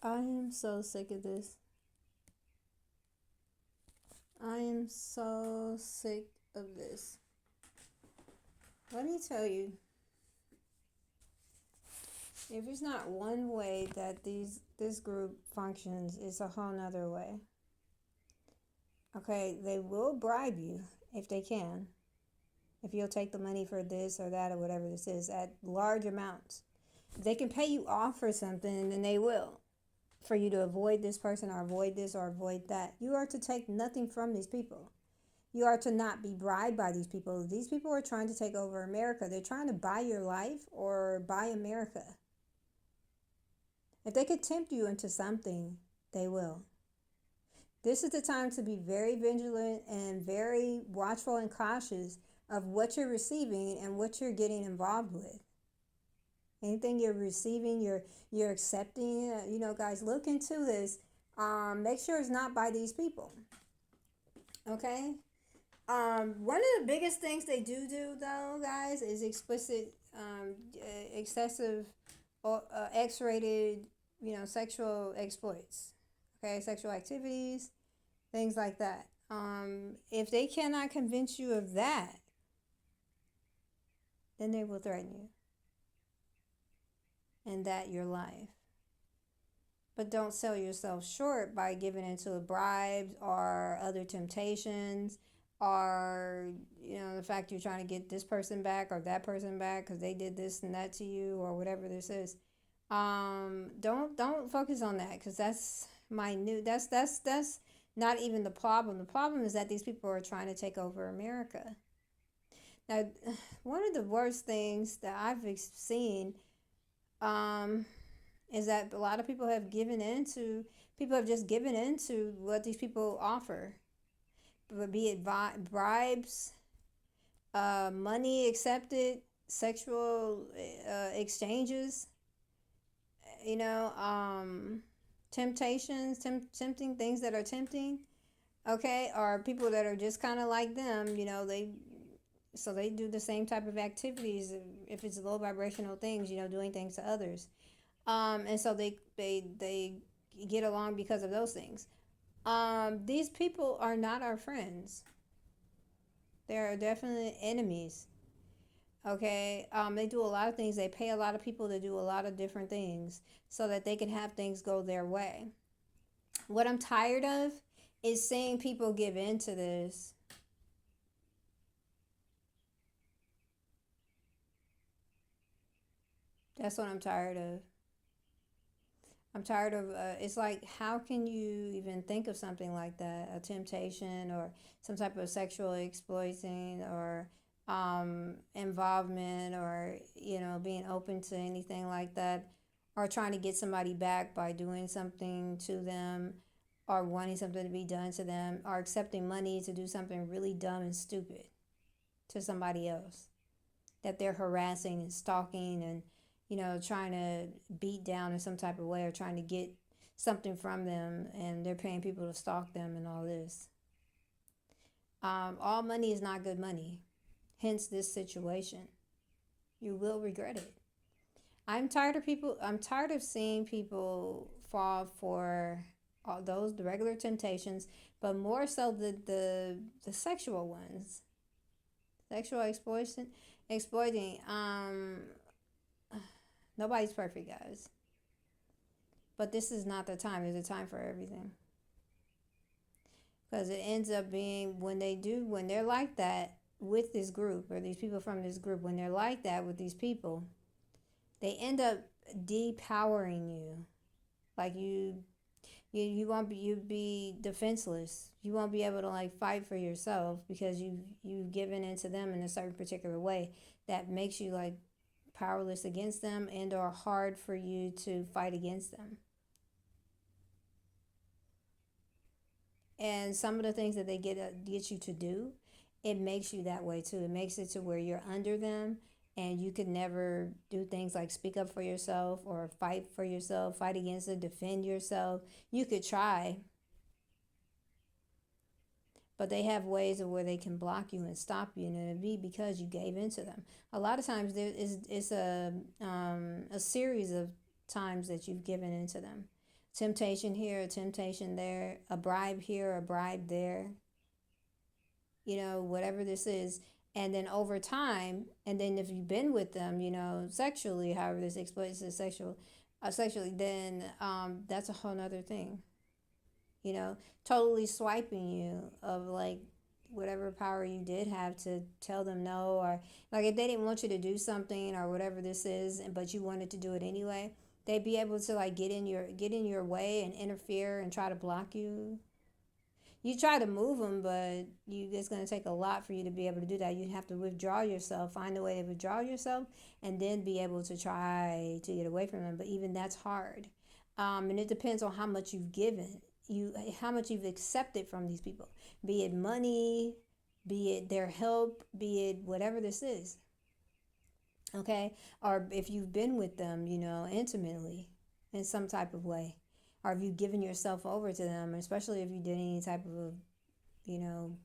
I am so sick of this. I am so sick of this. Let me tell you, if it's not one way that this group functions, it's a whole nother way. Okay, they will bribe you if they can. If you'll take the money for this or that or whatever this is at large amounts. If they can pay you off for something, then they will. For you to avoid this person or avoid this or avoid that. You are to take nothing from these people. You are to not be bribed by these people. These people are trying to take over America. They're trying to buy your life or buy America. If they could tempt you into something, they will. This is the time to be very vigilant and very watchful and cautious of what you're receiving and what you're getting involved with. Anything you're receiving, you're accepting. Guys, look into this. Make sure it's not by these people. Okay. One of the biggest things they do though, guys, is explicit, excessive, X-rated, sexual exploits. Okay, sexual activities, things like that. If they cannot convince you of that, then they will threaten you, and that your life. But don't sell yourself short by giving into bribes or other temptations, or the fact you're trying to get this person back or that person back because they did this and that to you or whatever this is. Don't focus on that, because that's minute. That's not even the problem. The problem is that these people are trying to take over America. Now, one of the worst things that I've seen, is that a lot of people have just given into what these people offer, be it bribes, money accepted, sexual exchanges, temptations, tempting things that are tempting, okay, or people that are just kind of like them, they do the same type of activities. If it's low vibrational things, doing things to others, and so they get along because of those things. These people are not our friends. They are definitely enemies. Okay, they do a lot of things. They pay a lot of people to do a lot of different things so that they can have things go their way. What I'm tired of is seeing people give in to this. That's what I'm tired of. I'm tired of, it's like, how can you even think of something like that? A temptation or some type of sexual exploiting or involvement, or, being open to anything like that, or trying to get somebody back by doing something to them, or wanting something to be done to them, or accepting money to do something really dumb and stupid to somebody else that they're harassing and stalking and trying to beat down in some type of way, or trying to get something from them, and they're paying people to stalk them and all this. All money is not good money, hence this situation. You will regret it. I'm tired of seeing people fall for all the regular temptations, but more so the sexual ones, sexual exploiting. Nobody's perfect, guys. But this is not the time. There's a time for everything. Because it ends up being, when they're like that with this group, or these people from this group, when they're like that with these people, they end up depowering you. Like you won't be, you be defenseless. You won't be able to like fight for yourself, because you've given into them in a certain particular way that makes you like powerless against them, and or hard for you to fight against them. And some of the things that they get you to do, it makes you that way too. It makes it to where you're under them, and you could never do things like speak up for yourself or fight for yourself, fight against it, defend yourself. You could try, but they have ways of where they can block you and stop you, and it'll be because you gave into them. A lot of times it's a series of times that you've given into them. Temptation here, a temptation there, a bribe here, a bribe there, whatever this is. And then over time, and then if you've been with them, sexually, however this exploits is sexually, then that's a whole nother thing. Totally swiping you of like whatever power you did have to tell them no, or like if they didn't want you to do something or whatever this is, but you wanted to do it anyway, they'd be able to like get in your way and interfere and try to block you. You try to move them, but it's going to take a lot for you to be able to do that. You have to withdraw yourself, find a way to withdraw yourself, and then be able to try to get away from them. But even that's hard, and it depends on how much you've given, how much you've accepted from these people, be it money, be it their help, be it whatever this is. Okay, or if you've been with them, intimately in some type of way, or if you've given yourself over to them, especially if you did any type of, you know,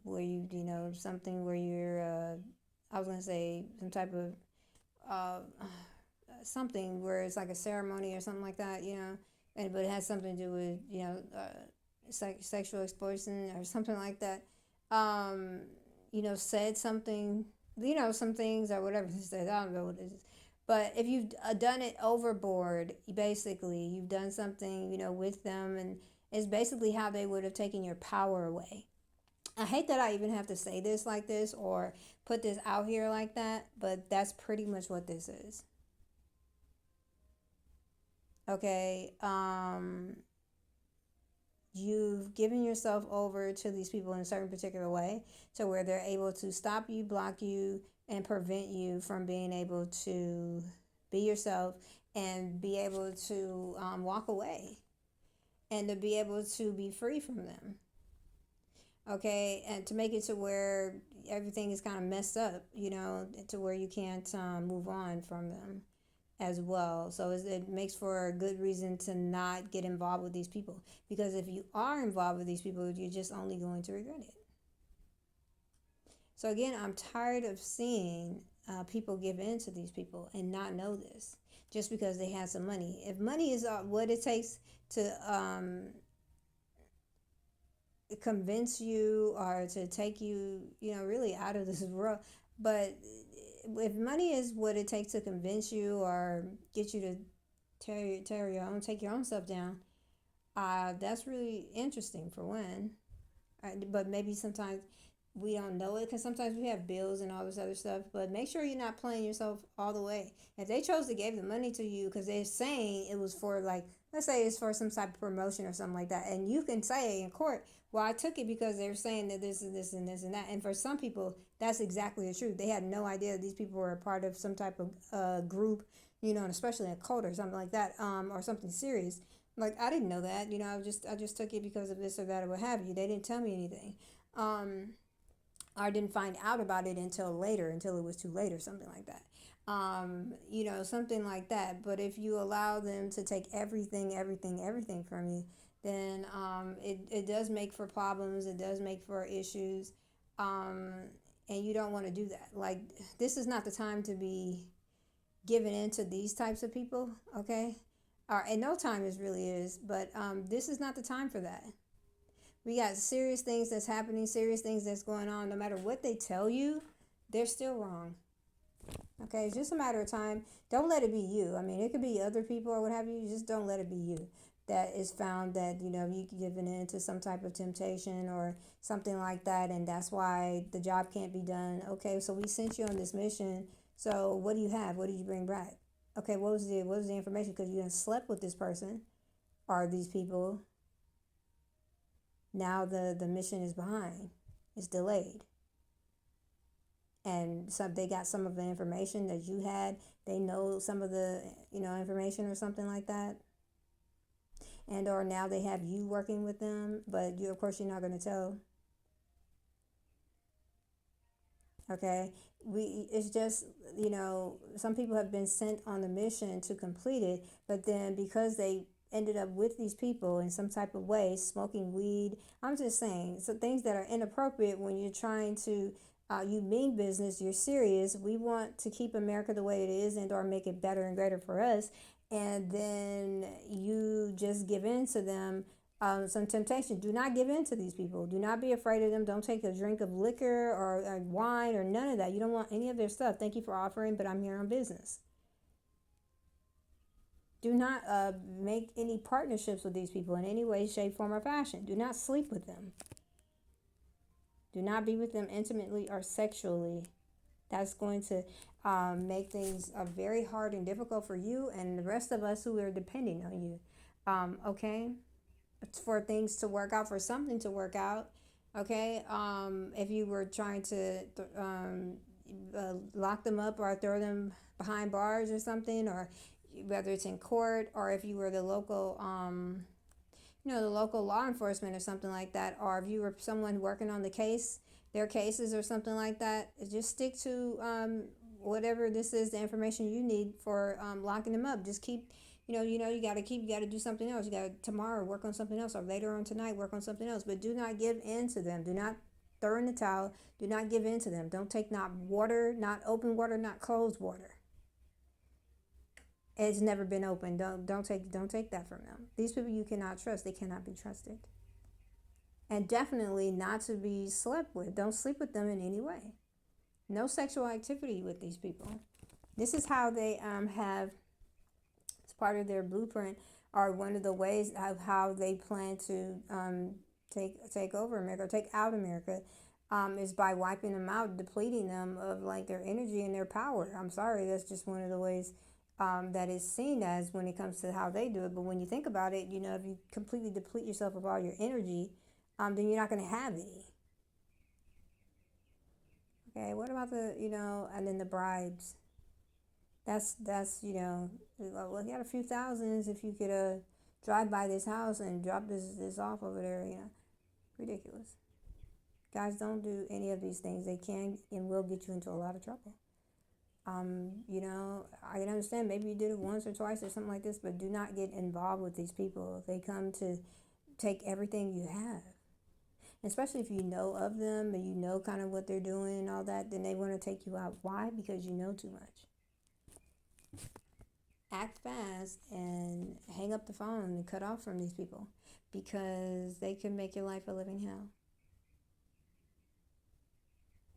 where something where you're, I was gonna say some type of, uh, something where it's like a ceremony or something like that, but it has something to do with, sexual exploitation or something like that. Um, said something, some things or whatever it says. I don't know what it is. But if you've done it overboard, basically, you've done something, with them, and it's basically how they would have taken your power away. I hate that I even have to say this like this or put this out here like that, but that's pretty much what this is. Okay. You've given yourself over to these people in a certain particular way to where they're able to stop you, block you, and prevent you from being able to be yourself and be able to walk away and to be able to be free from them. Okay, and to make it to where everything is kind of messed up, to where you can't move on from them as well. So it makes for a good reason to not get involved with these people. Because if you are involved with these people, you're just only going to regret it. So again, I'm tired of seeing people give in to these people and not know this just because they have some money. If money is what it takes to convince you or to take you, really out of this world, but if money is what it takes to convince you or get you to take your own stuff down, that's really interesting for one. But maybe sometimes we don't know it because sometimes we have bills and all this other stuff. But make sure you're not playing yourself all the way. If they chose to give the money to you because they're saying it was for like, let's say it's for some type of promotion or something like that, and you can say in court, well, I took it because they're saying that this and this and this and that. And for some people, that's exactly the truth. They had no idea that these people were a part of some type of group, and especially a cult or something like that, or something serious. Like I didn't know that, I just took it because of this or that or what have you. They didn't tell me anything. I didn't find out about it until later, until it was too late or something like that. Something like that. But if you allow them to take everything from you, then it does make for problems. It does make for issues. Um, and you don't want to do that. Like, this is not the time to be giving in to these types of people, okay? And no time is really is, but this is not the time for that. We got serious things that's happening, serious things that's going on. No matter what they tell you, they're still wrong. Okay, it's just a matter of time. Don't let it be you. I mean, it could be other people or what have you. Just don't let it be you. That is found that, you given in to some type of temptation or something like that, and that's why the job can't be done. Okay, so we sent you on this mission. So what do you have? What did you bring back? Okay, what was the information? Because you done slept with this person or these people. Now the mission is behind. It's delayed. And so they got some of the information that you had. They know some of the, information or something like that. And or now they have you working with them, but of course you're not going to tell. Okay, it's just, some people have been sent on the mission to complete it, but then because they ended up with these people in some type of way, smoking weed. I'm just saying, so things that are inappropriate when you're trying to, you mean business, you're serious. We want to keep America the way it is and or make it better and greater for us. and then you just give in to them. Some temptation. Do not give in to these people. Do not be afraid of them. Don't take a drink of liquor or wine or none of that. You don't want any of their stuff. Thank you for offering, but I'm here on business. Do not make any partnerships with these people in any way, shape, form, or fashion. Do not sleep with them. Do not be with them intimately or sexually. That's going to make things very hard and difficult for you and the rest of us who are depending on you. Okay? It's for things to work out, for something to work out. Okay? If you were trying to lock them up or throw them behind bars or something, or whether it's in court, or if you were the local the local law enforcement or something like that, or if you were someone working on their cases or something like that, just stick to whatever this is, the information you need for locking them up. Just keep, you got to do something else. You got to tomorrow work on something else, or later on tonight work on something else. But do not give in to them. Do not throw in the towel. Do not give in to them. Don't take not water, not open water, not closed water. It's never been open. Don't take that from them. These people you cannot trust. They cannot be trusted. And definitely not to be slept with. Don't sleep with them in any way. No sexual activity with these people. This is how they have, as part of their blueprint, or one of the ways of how they plan to take over America, or take out America, is by wiping them out, depleting them of like their energy and their power. I'm sorry, that's just one of the ways that is seen as when it comes to how they do it. But when you think about it, if you completely deplete yourself of all your energy, then you're not going to have any. Okay, what about and then the bribes? That's well, you got a few thousands if you could drive by this house and drop this off over there. Ridiculous. Guys, don't do any of these things. They can and will get you into a lot of trouble. I can understand maybe you did it once or twice or something like this, but do not get involved with these people. They come to take everything you have. Especially if you know of them and you know kind of what they're doing and all that, then they want to take you out. Why? Because you know too much. Act fast and hang up the phone and cut off from these people, because they can make your life a living hell.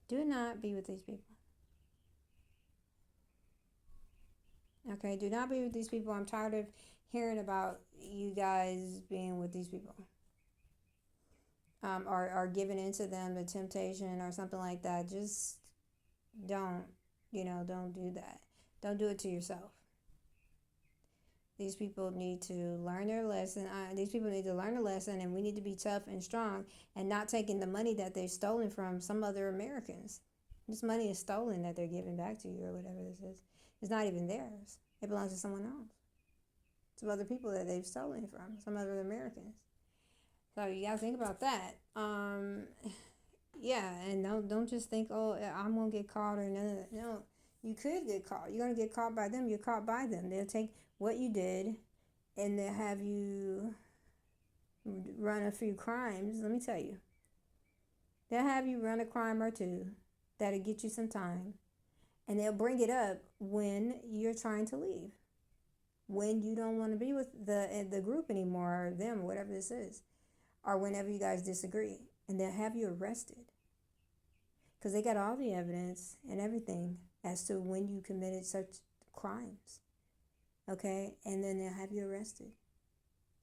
Do not be with these people. Okay, do not be with these people. I'm tired of hearing about you guys being with these people. Or giving into them the temptation or something like that. Just don't, don't do that. Don't do it to yourself. These people need to learn their lesson. These people need to learn a lesson, and we need to be tough and strong and not taking the money that they've stolen from some other Americans. This money is stolen that they're giving back to you, or whatever this is. It's not even theirs. It belongs to someone else. Some other people that they've stolen from, some other Americans. So you gotta think about that. Yeah, and don't just think, oh, I'm gonna get caught or none of that. No, you could get caught. You're gonna get caught by them. You're caught by them. They'll take what you did, and they'll have you run a few crimes. Let me tell you, they'll have you run a crime or two that'll get you some time, and they'll bring it up when you're trying to leave, when you don't want to be with the group anymore, or them, or whatever this is, or whenever you guys disagree, and they'll have you arrested because they got all the evidence and everything as to when you committed such crimes. Okay, and then they'll have you arrested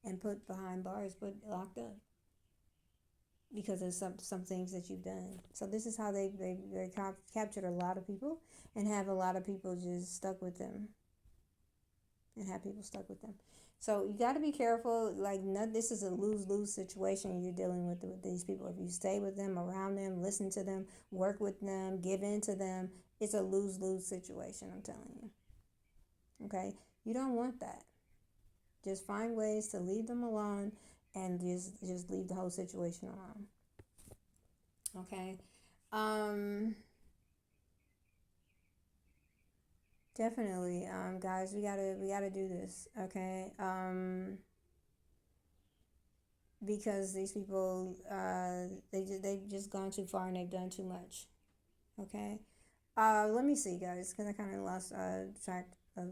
and put behind bars, put locked up because of some things that you've done. So this is how they captured a lot of people and have a lot of people just stuck with them, and have people stuck with them. So you got to be careful. Like, this is a lose-lose situation you're dealing with these people. If you stay with them, around them, listen to them, work with them, give in to them, it's a lose-lose situation, I'm telling you. Okay? You don't want that. Just find ways to leave them alone, and just leave the whole situation alone. Okay? Definitely, guys, we gotta do this, okay? Because these people, they've just gone too far and they've done too much, okay? Let me see, guys, because I kind of lost track of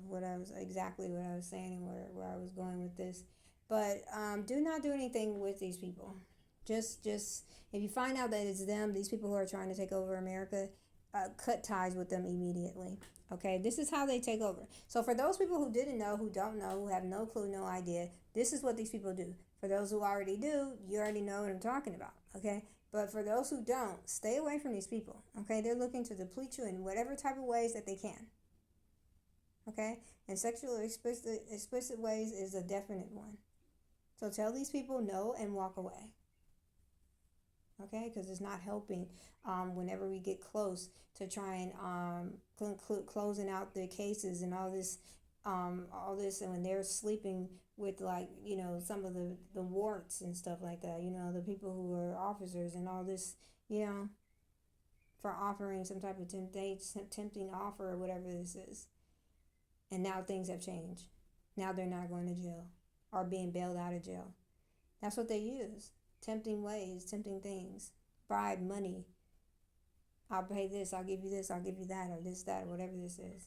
exactly what I was saying and where I was going with this. But do not do anything with these people. Just if you find out that it's them, these people who are trying to take over America, cut ties with them immediately. Okay, this is how they take over. So for those people who didn't know, who don't know, who have no clue, no idea, this is what these people do. For those who already do, you already know what I'm talking about. Okay, but for those who don't, stay away from these people. Okay, they're looking to deplete you in whatever type of ways that they can. Okay, and sexually explicit ways is a definite one. So tell these people no and walk away. Okay, because it's not helping whenever we get close to trying closing out the cases and all this, and when they're sleeping with, like, some of the warts and stuff like that, the people who are officers and all this, you know for offering some type of tempting offer or whatever this is. And now things have changed. Now they're not going to jail or being bailed out of jail. That's what they use. Tempting ways, tempting things, bribe, money. I'll pay this, I'll give you this, I'll give you that, or this, that, or whatever this is.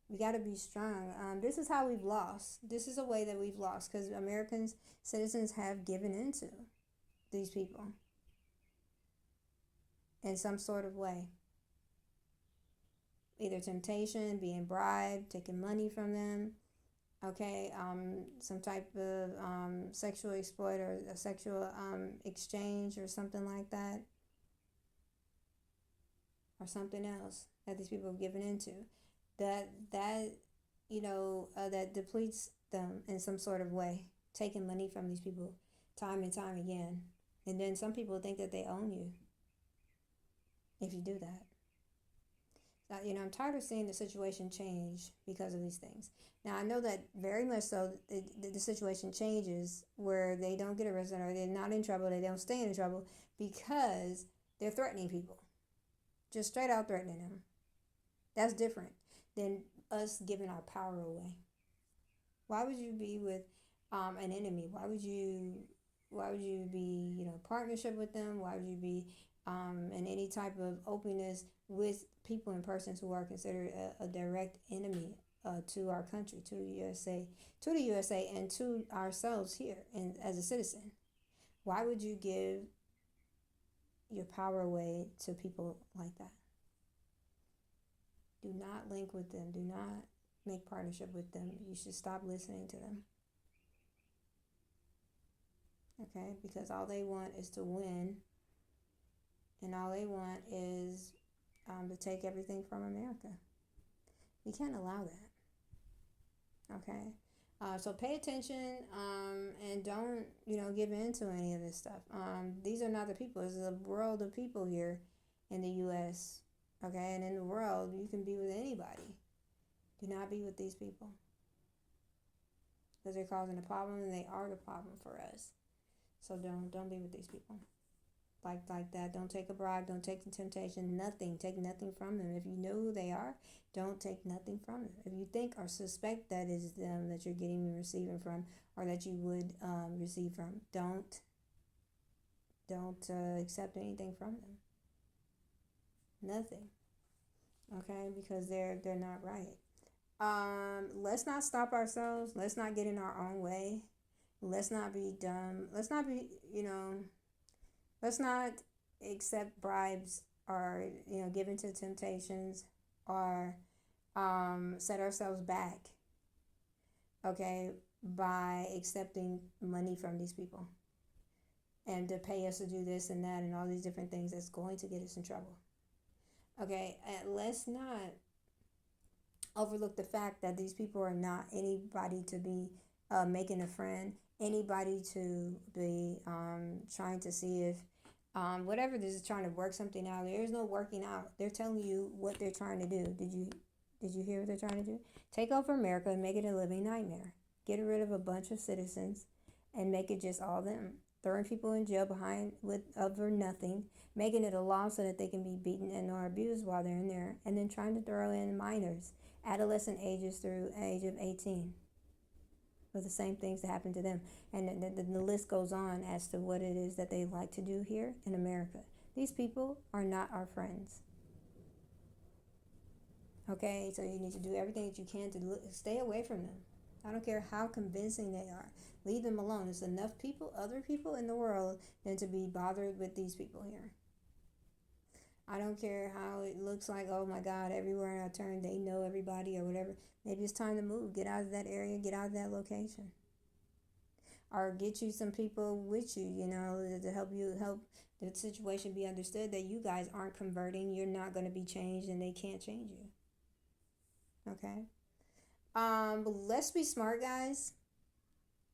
We got to be strong. This is how we've lost. This is a way that we've lost because Americans, citizens, have given into these people in some sort of way. Either temptation, being bribed, taking money from them, okay, some type of sexual exploit or a sexual exchange or something like that, or something else that these people have given into, that that depletes them in some sort of way, taking money from these people time and time again. And then some people think that they own you if you do that. I'm tired of seeing the situation change because of these things. Now, I know that very much so the situation changes where they don't get arrested or they're not in trouble, they don't stay in trouble because they're threatening people. Just straight out threatening them. That's different than us giving our power away. Why would you be with an enemy? Why would you be, partnership with them? Why would you be in any type of openness with people and persons who are considered a direct enemy to our country, to the USA, and to ourselves here and as a citizen? Why would you give your power away to people like that? Do not link with them. Do not make partnership with them. You should stop listening to them. Okay, because all they want is to win, and all they want is to take everything from America. We can't allow that. Okay, so pay attention and don't give in to any of this stuff. These are not the people. This is a world of people here in the U.S. Okay, and in the world, you can be with anybody. Do not be with these people because they're causing a problem, and they are the problem for us. So don't be with these people like that. Don't take a bribe. Don't take the temptation. Nothing. Take nothing from them. If you know who they are, don't take nothing from them. If you think or suspect that is them that you're getting and receiving from, or that you would receive from, don't accept anything from them. Nothing. Okay, because they're not right. Let's not stop ourselves. Let's not get in our own way. Let's not be dumb. Let's not be, let's not accept bribes or, give into temptations or set ourselves back, okay, by accepting money from these people and to pay us to do this and that and all these different things that's going to get us in trouble. Okay, let's not overlook the fact that these people are not anybody to be making a friend, anybody to be trying to see if whatever this is trying to work something out. There is no working out. They're telling you what they're trying to do. Did you hear what they're trying to do? Take over America and make it a living nightmare. Get rid of a bunch of citizens and make it just all them. Throwing people in jail over nothing, making it a law so that they can be beaten and or abused while they're in there, and then trying to throw in minors, adolescent ages through age of 18. With the same things that happen to them. And the list goes on as to what it is that they like to do here in America. These people are not our friends. Okay, so you need to do everything that you can to stay away from them. I don't care how convincing they are. Leave them alone. There's enough people, other people in the world, than to be bothered with these people here. I don't care how it looks like, oh my God, everywhere I turn, they know everybody or whatever. Maybe it's time to move. Get out of that area, get out of that location. Or get you some people with you, to help the situation be understood that you guys aren't converting, you're not going to be changed, and they can't change you. Okay? But let's be smart, guys,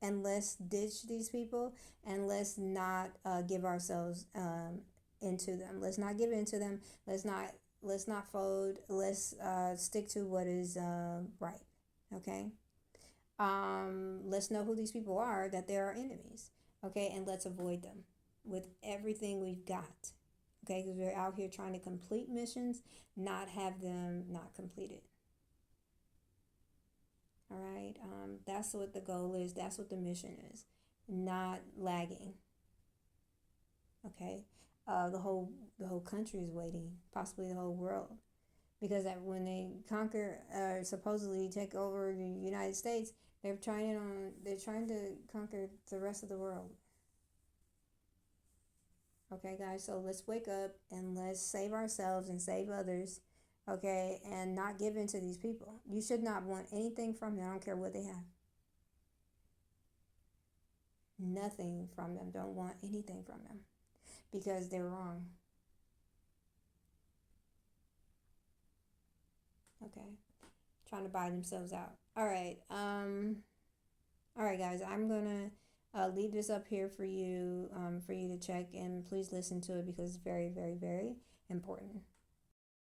and let's ditch these people, and let's not give ourselves into them. Let's not give into them. Let's not fold. Let's stick to what is right. Okay. Let's know who these people are. That they are enemies. Okay, and let's avoid them with everything we've got. Okay, because we're out here trying to complete missions, not have them not completed. All right. That's what the goal is. That's what the mission is. Not lagging. Okay. The whole country is waiting, possibly the whole world, because that when they conquer, supposedly take over the United States, they're trying to conquer the rest of the world. Okay, guys. So let's wake up and let's save ourselves and save others. Okay, and not give in to these people. You should not want anything from them. I don't care what they have. Nothing from them. Don't want anything from them because they're wrong. Okay, trying to buy themselves out. All right. All right, guys. I'm gonna leave this up here for you to check, and please listen to it because it's very, very, very important.